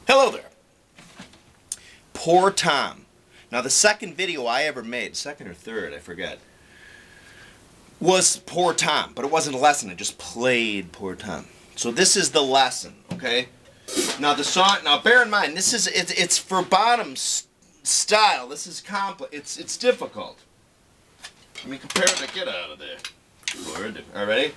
Hello there. Poor Tom. Now the second video I ever made, second or third, I forget, was Poor Tom, but it wasn't a lesson, I just played Poor Tom. So this is the lesson, okay? Now the song, now bear in mind, this is, it's for bottom style, this is complex, it's difficult. Let me compare it to get out of there. Lord, all ready?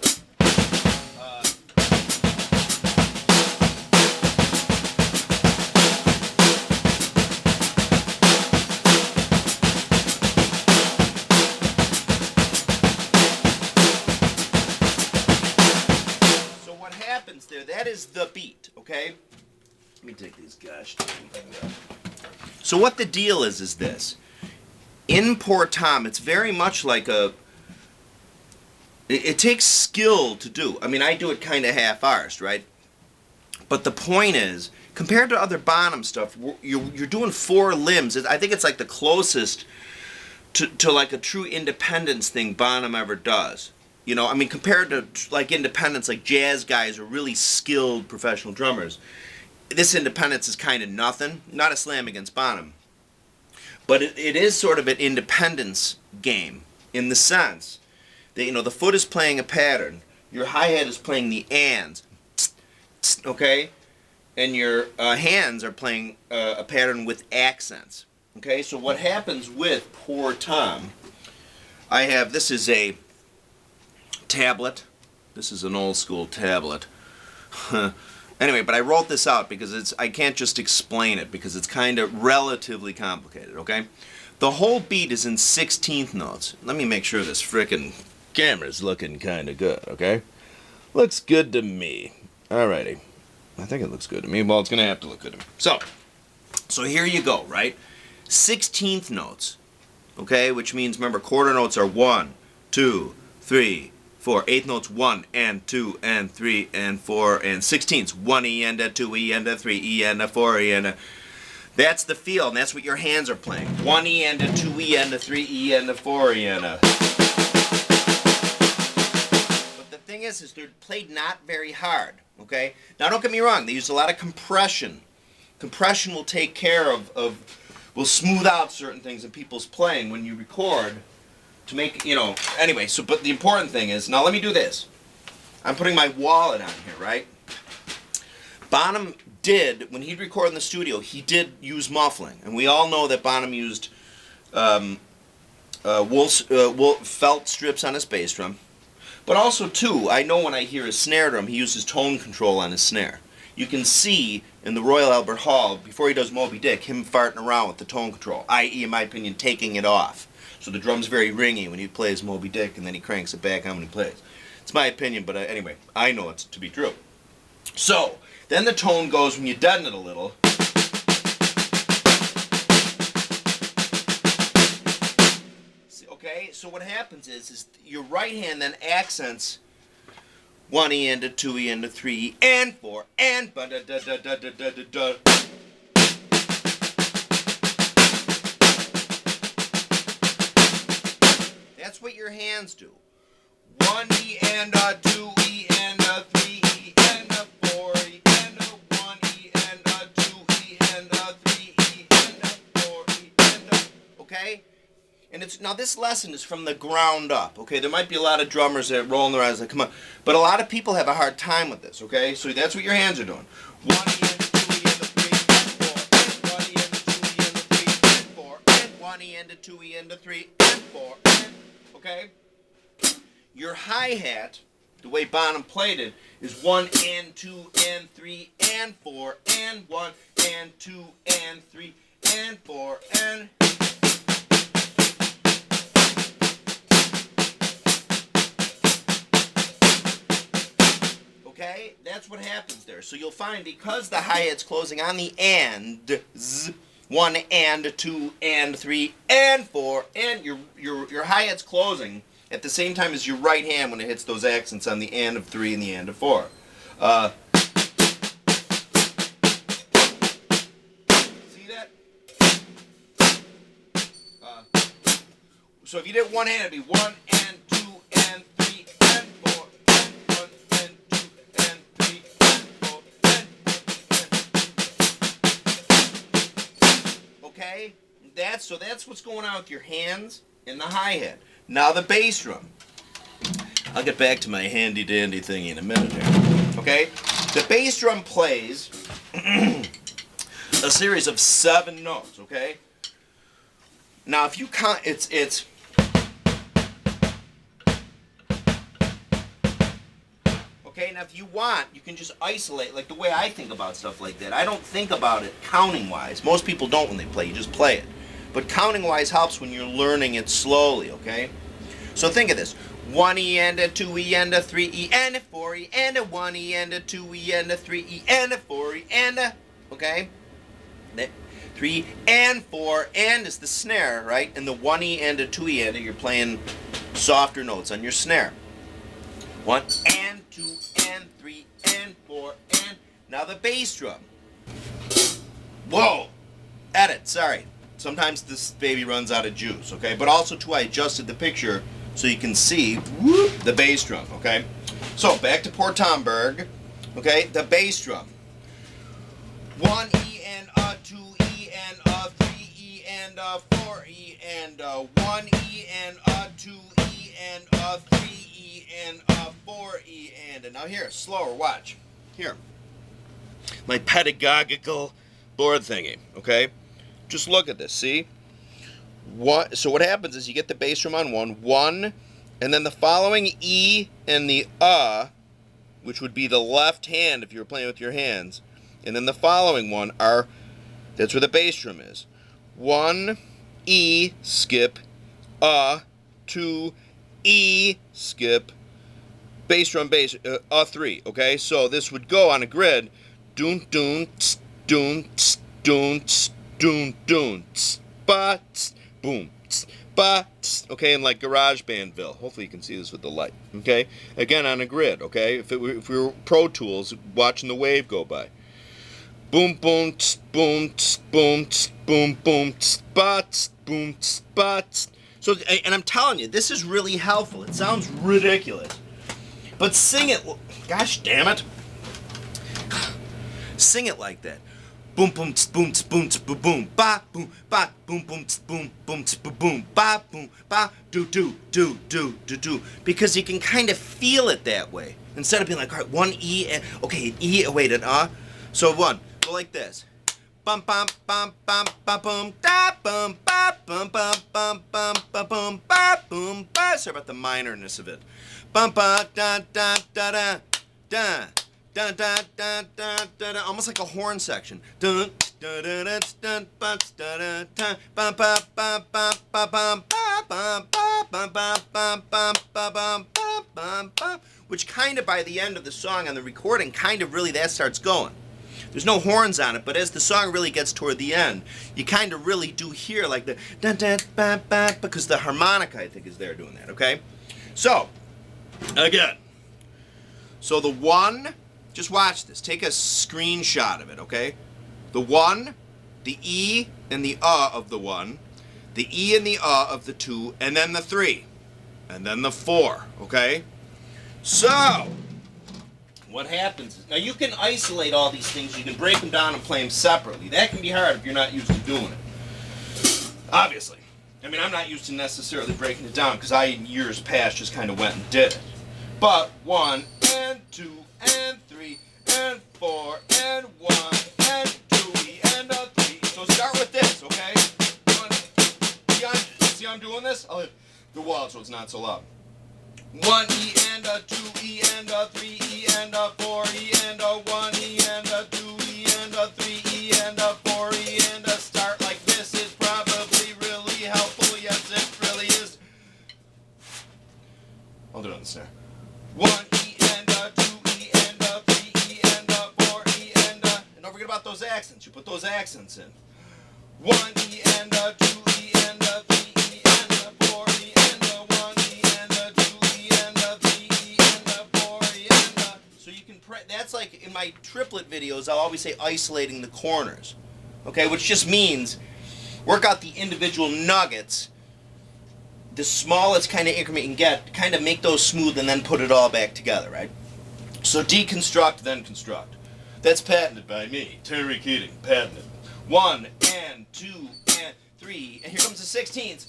There, that is the beat, okay? Let me take these gosh. So what the deal is this. In Poor Tom, it's very much like it takes skill to do. I mean, I do it kind of half-arsed, right? But the point is, compared to other bottom stuff, you're doing four limbs. I think it's like the closest to like a true independence thing bottom ever does. You know, I mean, compared to like independence, like jazz guys or really skilled professional drummers, this independence is kind of nothing. Not a slam against Bonham, but it is sort of an independence game in the sense that, you know, the foot is playing a pattern, your hi-hat is playing the ands, okay, and your hands are playing a pattern with accents. Okay, so what happens with Poor Tom? I have, this is a tablet. This is an old school tablet. Anyway, but I wrote this out because I can't just explain it because it's kind of relatively complicated, okay? The whole beat is in 16th notes. Let me make sure this frickin' camera's looking kind of good, okay? Looks good to me. Alrighty. I think it looks good to me. Well, it's going to have to look good to me. So here you go, right? 16th notes, okay? Which means, remember, quarter notes are 1, 2, 3, 4. Eighth notes 1 and 2 and 3 and 4 and 16ths 1 E and a 2 E and a 3 E and a 4 E and a. That's the feel, and that's what your hands are playing. 1 E and a 2 E and a 3 E and a 4 E and a. But the thing is they're played not very hard. Okay. Now don't get me wrong. They use a lot of compression. Compression will take care will smooth out certain things in people's playing when you record. To make, you know, anyway, so, but the important thing is, now let me do this. I'm putting my wallet on here, right? Bonham did, when he'd record in the studio, he did use muffling. And we all know that Bonham used felt strips on his bass drum. But also, too, I know when I hear his snare drum, he uses tone control on his snare. You can see in the Royal Albert Hall, before he does Moby Dick, him farting around with the tone control, i.e., in my opinion, taking it off. So the drum's very ringy when he plays Moby Dick, and then he cranks it back on when he plays. It's my opinion, but anyway, I know it's to be true. So, then the tone goes when you deaden it a little. Okay, so what happens is your right hand then accents 1 E and a 2 E and a 3 E and 4 and ba da da da da da da da. That's what your hands do. 1 E and a 2 E and a 3 E and a 4 E and a 1 E and a 2 E and a 3 E and a 4 E and a, okay? And it's, now this lesson is from the ground up, okay? There might be a lot of drummers that rolling their eyes like, come on. But a lot of people have a hard time with this, okay? So that's what your hands are doing. 1 E and a 2 E and a 3 and 4 and 1 E and a 2 E and a 3 and 4 and 1 E and a 2 E and a 3 and 4 and, okay? Your hi-hat, the way Bonham played it, is 1 and 2 and 3 and 4 and 1 and 2 and 3 and 4 and... Okay, that's what happens there. So you'll find because the hi-hat's closing on the ands, 1 and 2 and 3 and 4, and your hi-hat's closing at the same time as your right hand when it hits those accents on the and of 3 and the and of 4. See that? So if you did one hand, it'd be 1 and 2 and 3 and 4 and 1 and 2 and 3 and 4 and that's what's going on with your hands and the hi-hat. Now the bass drum. I'll get back to my handy dandy thingy in a minute here. Okay? The bass drum plays a series of 7 notes, okay? Now if you count, it's okay, now if you want, you can just isolate, like the way I think about stuff like that. I don't think about it counting-wise. Most people don't when they play, you just play it. But counting-wise helps when you're learning it slowly, okay? So think of this. 1E and a 2E and a 3E and a 4E and a 1E and a 2E and a 3E and a 4E and a, okay? 3 and 4 and is the snare, right? And the 1E and a 2E and you're playing softer notes on your snare. 1 and 2 and 3 and 4 and now the bass drum. Whoa! Edit, sorry. Sometimes this baby runs out of juice, okay? But also too, I adjusted the picture so you can see whoop, the bass drum, okay? So back to Portomberg, okay? The bass drum. 1E and a 2E and a 3E and a 4E and a 1E and a 2E and a 3E and a 4E and now here, slower, watch. Here. My pedagogical board thingy, okay? Just look at this, see? So what happens is you get the bass drum on 1, and then the following E and the which would be the left hand if you were playing with your hands, and then the following one are, that's where the bass drum is. 1, E, skip, 2, E, skip, bass drum, bass, 3, okay? So this would go on a grid, doon, doon, tss, doon, tss, doon, tss, doon, doon, tss, ba, tss, boom, tss, ba, tss, okay, and like GarageBandville. Hopefully you can see this with the light, okay? Again, on a grid, okay? If we were Pro Tools, watching the wave go by. Boom, boom, tss, boom, tss, boom, tss, boom, boom, tss, ba, tss, boom, tss, ba, tss. So, and I'm telling you, this is really helpful. It sounds ridiculous. But sing it, gosh damn it. Sing it like that. Boom, boom, tss, boom, tss, boom, tss, boom, boom, ba, boom, boom, tss, boom, boom, tss, boom, boom, ba, boom, ba, do, do, do, do, do, do. Because you can kind of feel it that way. Instead of being like, all right, 1 E, and, okay, E, wait, and So 1, go like this. Bum, bum, bum, bum, bum, boom, da, bum, ba, bum, bum, bum, bum, bum, boom, ba, boom, ba. Sorry about the minorness of it. Bum, ba, da, da, da, da, da. Dun, dun, dun, dun, dun, dun, almost like a horn section. Dun, dun, dun, dun, dun, dun, dun, dun, bum, bum, bum, bum, bum, bum, bum, bum, bum, bum, bum, bum, bum, bum, which kind of by the end of the song on the recording, kind of really that starts going. There's no horns on it, but as the song really gets toward the end, you kind of really do hear like the dun, dun, bum, bum, because the harmonica, I think, is there doing that, okay? So, again. So the 1, just watch this. Take a screenshot of it, okay? The 1, the E and the of the 1, the E and the of the 2, and then the 3, and then the 4, okay? So, what happens is, now you can isolate all these things, you can break them down and play them separately. That can be hard if you're not used to doing it. Obviously. I mean, I'm not used to necessarily breaking it down because I, in years past, just kind of went and did it. But 1 and 2 and 3 and 4 and 1 and 2 and a 3. So start with this, okay? See how I'm doing this? I'll hit the wall so it's not so loud. 1E and a 2E and a 3E and a 4E and a 1E and a 2E and a 3E and a 4E and a start like this is probably really helpful. Yes, it really is. I'll do it on the snare. 1E and a 2E and a 3E and a 4E and don't forget about those accents. You put those accents in. 1E and a 2E and a 3E and a 4E and a 1E and a 2E and a 3E and a 4E and a. So you can that's like in my triplet videos. I'll always say isolating the corners, okay, which just means work out the individual nuggets. The smallest kind of increment you can get, kind of make those smooth and then put it all back together, right? So deconstruct, then construct. That's patented by me, Terry Keating, patented. 1 and 2 and 3, and here comes the 16ths.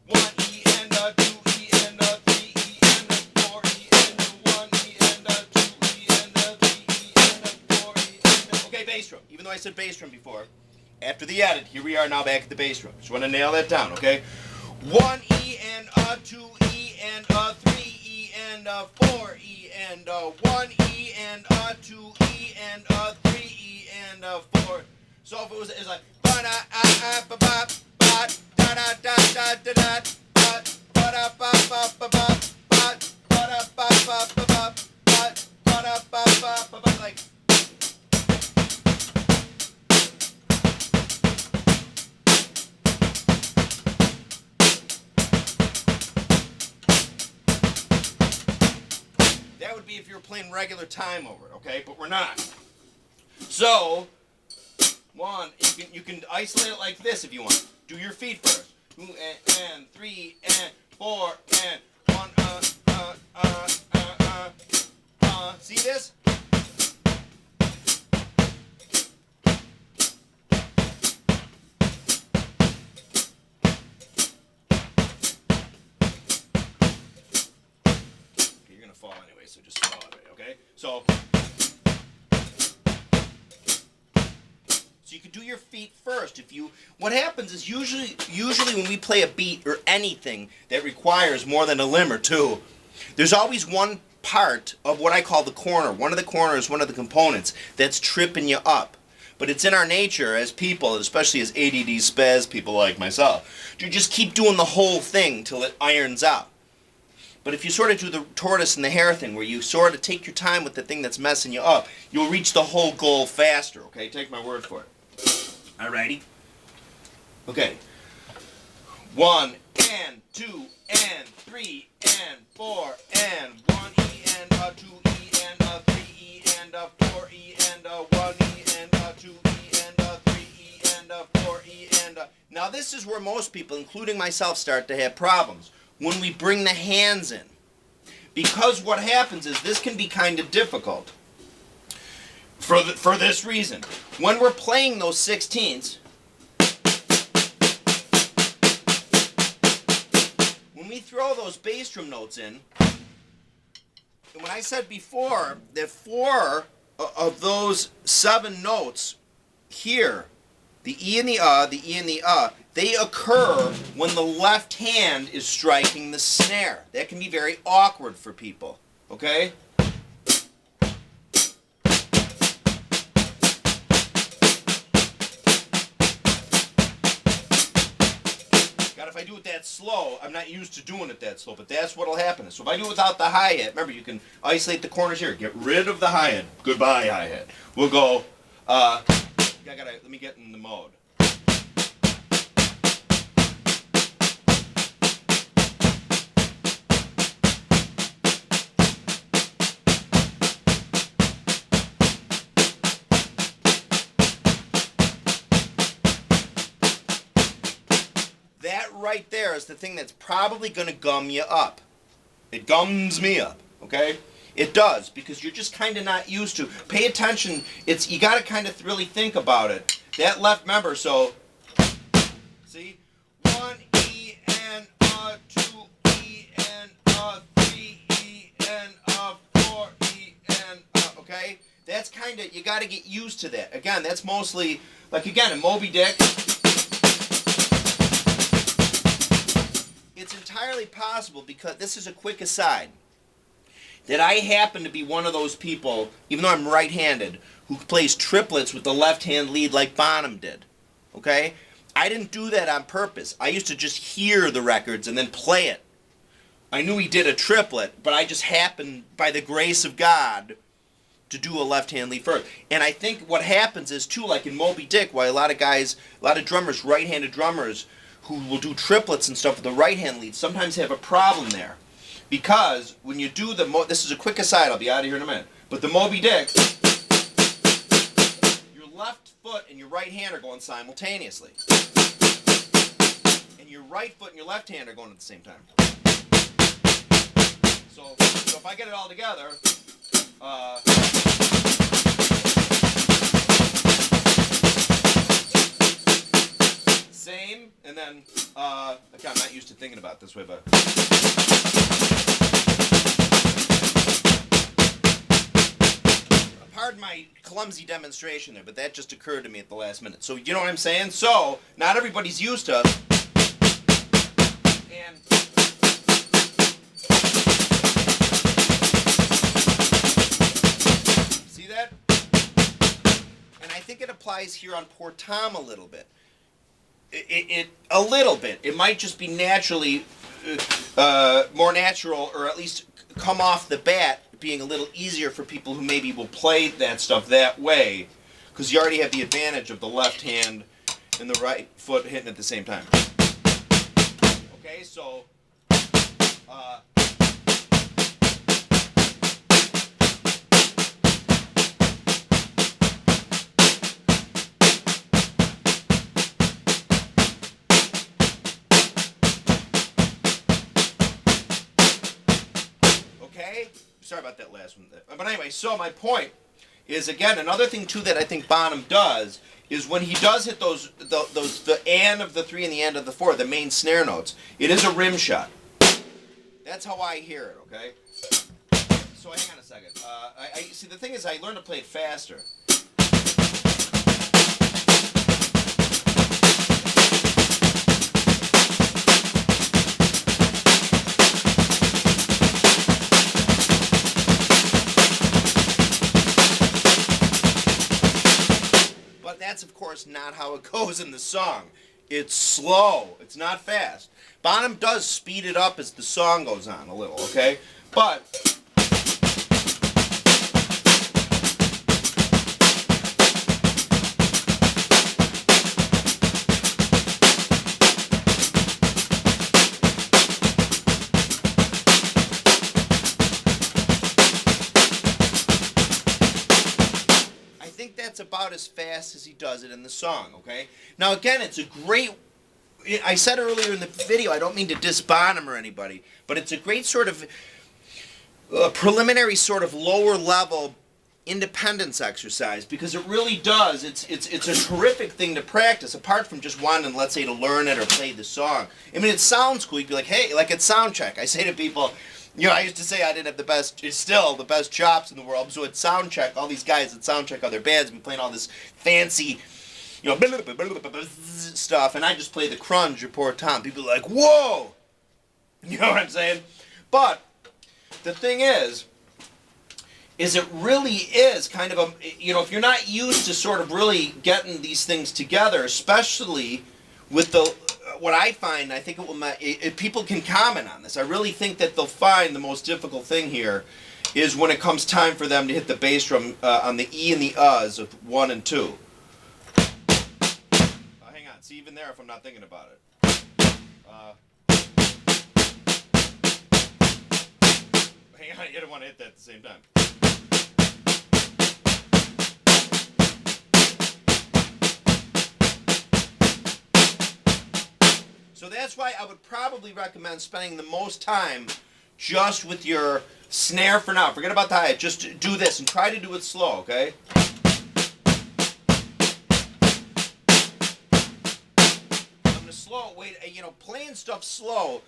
1 E and a 2 E and a 3 E and a 4 E and a 1 E and a 2 E and a 3 E and a 4 E and a... Okay, bass drum. Even though I said bass drum before, after the edit, here we are now back at the bass drum. Just want to nail that down, okay? 1 E and a 2 E and a 3 E and a 4 E and a 1 E and a 2 E and a 3 E and a 4. So if it's like ba da ba ba ba ba da da da da da da ba da ba ba ba ba ba da ba ba ba ba ba da ba ba ba ba, like. That would be if you were playing regular time over it, okay? But we're not. So, you can isolate it like this if you want. Do your feet first. 2 and 3 and 4 and 1 See this? You're gonna fall anyway, so just follow it, okay? So you can do your feet first. What happens is usually when we play a beat or anything that requires more than a limb or two, there's always one part of what I call the corner. One of the corners, one of the components that's tripping you up. But it's in our nature as people, especially as ADD spaz people like myself, to just keep doing the whole thing till it irons out. But if you sort of do the tortoise and the hare thing, where you sort of take your time with the thing that's messing you up, you'll reach the whole goal faster, okay? Take my word for it. Alrighty? Okay. 1 and 2 and 3 and 4 and 1 E and a 2 E and a 3 E and a 4 E and a 1 E and a 2 E and a 3 E and a 4 E and a... Now this is where most people, including myself, start to have problems. When we bring the hands in. Because what happens is this can be kind of difficult. For this reason. When we're playing those 16ths, when we throw those bass drum notes in, and when I said before that 4 of those 7 notes here, the E and the E and the they occur when the left hand is striking the snare. That can be very awkward for people, okay? God, if I do it that slow, I'm not used to doing it that slow, but that's what'll happen. So if I do it without the hi-hat, remember you can isolate the corners here. Get rid of the hi-hat. Goodbye hi-hat. We'll go, let me get in the mode. That right there is the thing that's probably going to gum you up. It gums me up, okay? It does, because you're just kind of not used to. Pay attention. You got to kind of really think about it. That left, remember, so, see? 1 E and a 2 E and a 3 E and a 4 E and a, okay? That's kind of, you got to get used to that. Again, that's mostly, like again, in Moby Dick, it's entirely possible, because this is a quick aside, that I happen to be one of those people, even though I'm right-handed, who plays triplets with the left-hand lead like Bonham did. Okay? I didn't do that on purpose. I used to just hear the records and then play it. I knew he did a triplet, but I just happened, by the grace of God, to do a left-hand lead first. And I think what happens is, too, like in Moby Dick, why a lot of drummers, right-handed drummers, who will do triplets and stuff with the right-hand lead, sometimes have a problem there. Because when you do this is a quick aside, I'll be out of here in a minute, but the Moby Dick, your left foot and your right hand are going simultaneously. And your right foot and your left hand are going at the same time. So if I get it all together, same, again, I'm not used to thinking about it this way, but pardon my clumsy demonstration there, but that just occurred to me at the last minute. So you know what I'm saying? So not everybody's used to, and see that? And I think it applies here on poor Tom a little bit. It a little bit. It might just be naturally more natural, or at least come off the bat being a little easier for people who maybe will play that stuff that way, because you already have the advantage of the left hand and the right foot hitting at the same time. Okay, so sorry about that last one. But anyway, so my point is, again, another thing too that I think Bonham does is when he does hit those the and of the 3 and the and of the 4, the main snare notes, it is a rim shot. That's how I hear it, okay? So hang on a second. I see, the thing is, I learned to play it faster. That's, of course, not how it goes in the song. It's slow. It's not fast. Bonham does speed it up as the song goes on a little, okay? But that's about as fast as he does it in the song, okay? Now, again, it's a great, I said earlier in the video, I don't mean to diss Bonham or anybody, but it's a great sort of preliminary sort of lower level independence exercise, because it really does, it's a terrific thing to practice, apart from just wanting, let's say, to learn it or play the song. I mean, it sounds cool. You'd be like, hey, like at sound check, I say to people, you know, I used to say I didn't have the best, still the best chops in the world. So at soundcheck, all these guys at soundcheck other bands be playing all this fancy, you know, stuff, and I just play the crunge or poor Tom. People are like, whoa! You know what I'm saying? But the thing is it really is kind of a, you know, if you're not used to sort of really getting these things together, especially with the, what I find, I think it will, if people can comment on this, I really think that they'll find the most difficult thing here is when it comes time for them to hit the bass drum on the E and the U's of 1 and 2. Hang on, see, even there if I'm not thinking about it. Hang on, you don't want to hit that at the same time. So that's why I would probably recommend spending the most time just with your snare for now. Forget about the hi-hat. Just do this and try to do it slow, okay? I'm going to slow it. Wait, you know, playing stuff slow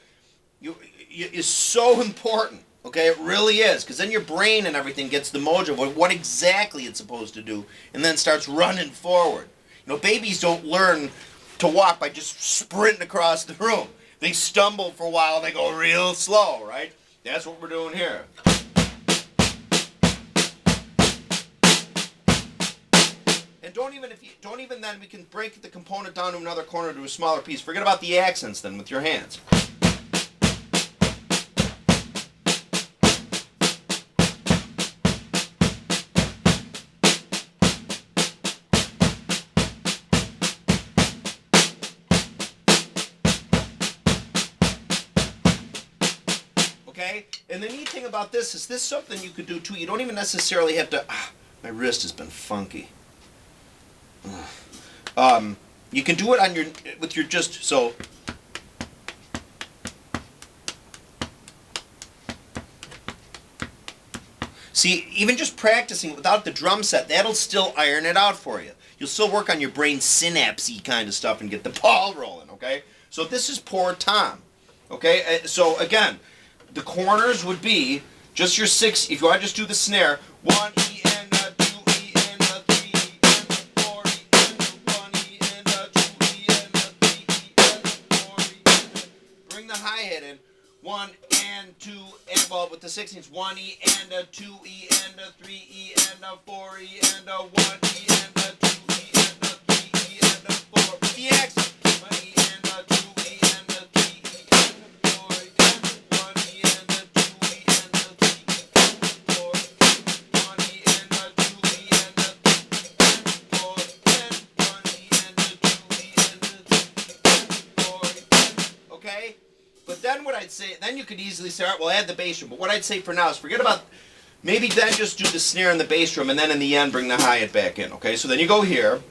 is so important, okay? It really is, because then your brain and everything gets the mojo of what exactly it's supposed to do, and then starts running forward. You know, babies don't learn to walk by just sprinting across the room. They stumble for a while, they go real slow, right? That's what we're doing here. And don't even then, we can break the component down to another corner to a smaller piece. Forget about the accents then with your hands. Okay? And the neat thing about this is this something you could do too. You don't even necessarily have to, my wrist has been funky. You can do it on your, with your just, so. See, even just practicing without the drum set, that'll still iron it out for you. You'll still work on your brain synapse-y kind of stuff and get the ball rolling, okay? So this is poor Tom. Okay, so again, the corners would be just your 6. If you want to just do the snare, 1 E and a 2 E and a 3 E and a 4 E and a 1 E and a 2 E and a 3 E and a 4 E and a, bring the hi-hat in, 1 and 2 and, well, with the 16s, 1 E and a 2 E and a 3 E and a 4 E and a 1 E and a 2 E and a 3 E and a 4. With the accent. But then what I'd say, then you could easily say, all right, well, add the bass drum. But what I'd say for now is forget about, maybe then just do the snare and the bass drum, and then in the end bring the hi-hat back in, okay? So then you go here,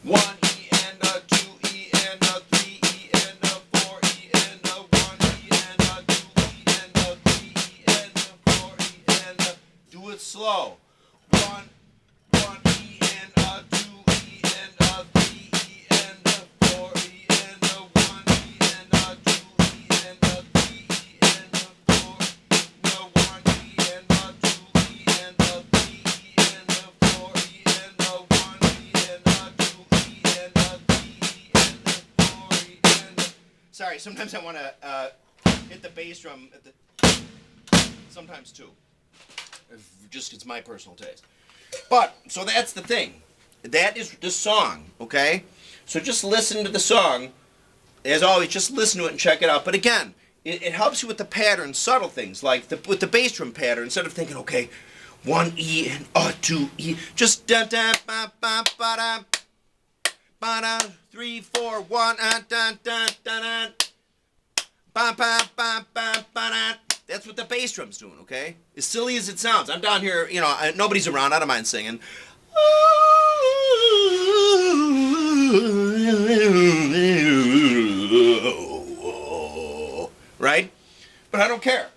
1 E and a 2 E and a 3 E and a 4 E and a 1 E and a 2 E and a 3 E and a 4 E and a, do it slow. 1 E and a 2 E and a 3 E and a 4 E and a 1 E and a 2 E and a 3 E and a 4 the 1 E and a 2 E and a 3 E and a 4 E and a 1 E and a 2 E and a 3 E and a 4 E and a, sorry, sometimes I want to hit the bass drum at the, sometimes too. Just it's my personal taste. But, so that's the thing. That is the song, okay? So just listen to the song. As always, just listen to it and check it out. But again, it helps you with the pattern, subtle things, like with the bass drum pattern. Instead of thinking, okay, 1 E and a 2 E, just da da ba ba ba da ba da 3 4 1 da da da da ba ba ba ba ba da. That's what the bass drum's doing, okay? As silly as it sounds. I'm down here, you know, nobody's around. I don't mind singing. Right? But I don't care.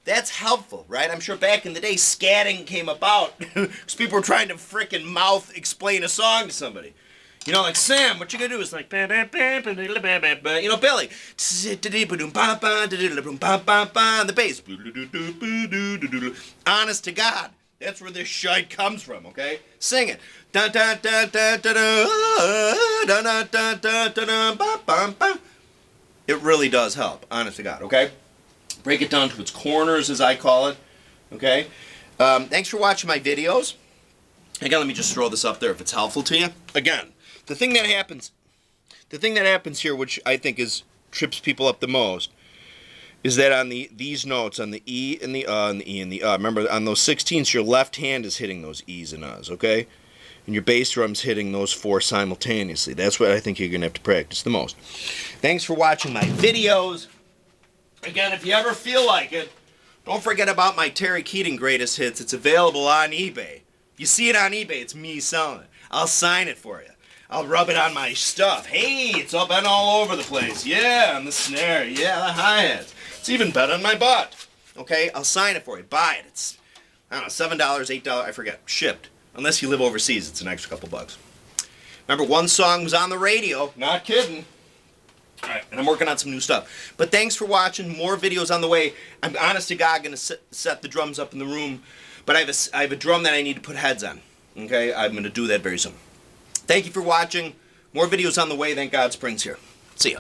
That's helpful, right? I'm sure back in the day, scatting came about because people were trying to frickin' mouth explain a song to somebody. You know, like, Sam, what you gonna do is like, you know, Billy, the bass. Honest to God, that's where this shite comes from, okay? Sing it. It really does help, honest to God, okay? Break it down to its corners, as I call it, okay? Thanks for watching my videos. Again, let me just throw this up there if it's helpful to you. Again, the thing that happens here, which I think trips people up the most, is that on these notes, on the E and the and the E and the remember on those 16ths, your left hand is hitting those E's and U's, okay? And your bass drum's hitting those 4 simultaneously. That's what I think you're gonna have to practice the most. Thanks for watching my videos. Again, if you ever feel like it, don't forget about my Terry Keating Greatest Hits. It's available on eBay. If you see it on eBay, it's me selling it. I'll sign it for you. I'll rub it on my stuff. Hey, it's been all over the place. Yeah, on the snare. Yeah, the hi-hats. It's even better on my butt. Okay, I'll sign it for you. Buy it. It's, I don't know, $7, $8, I forget. Shipped. Unless you live overseas, it's an extra couple bucks. Remember, one song was on the radio. Not kidding. All right, and I'm working on some new stuff. But thanks for watching. More videos on the way. I'm honest to God going to set the drums up in the room. But I have a drum that I need to put heads on. Okay, I'm going to do that very soon. Thank you for watching. More videos on the way. Thank God spring's here. See ya.